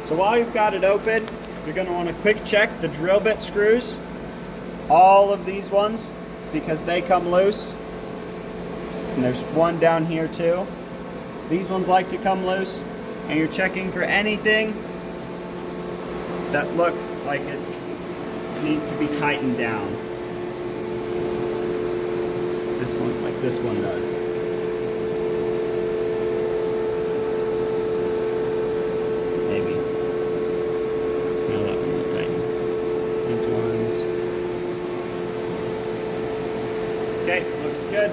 So while you've got it open, you're going to want to quick check the drill bit screws. All of these ones, because they come loose. And there's one down here too. These ones like to come loose. And you're checking for anything that looks like it needs to be tightened down. This one, like this one does. Maybe. No, that one will tighten. These ones. Okay, looks good.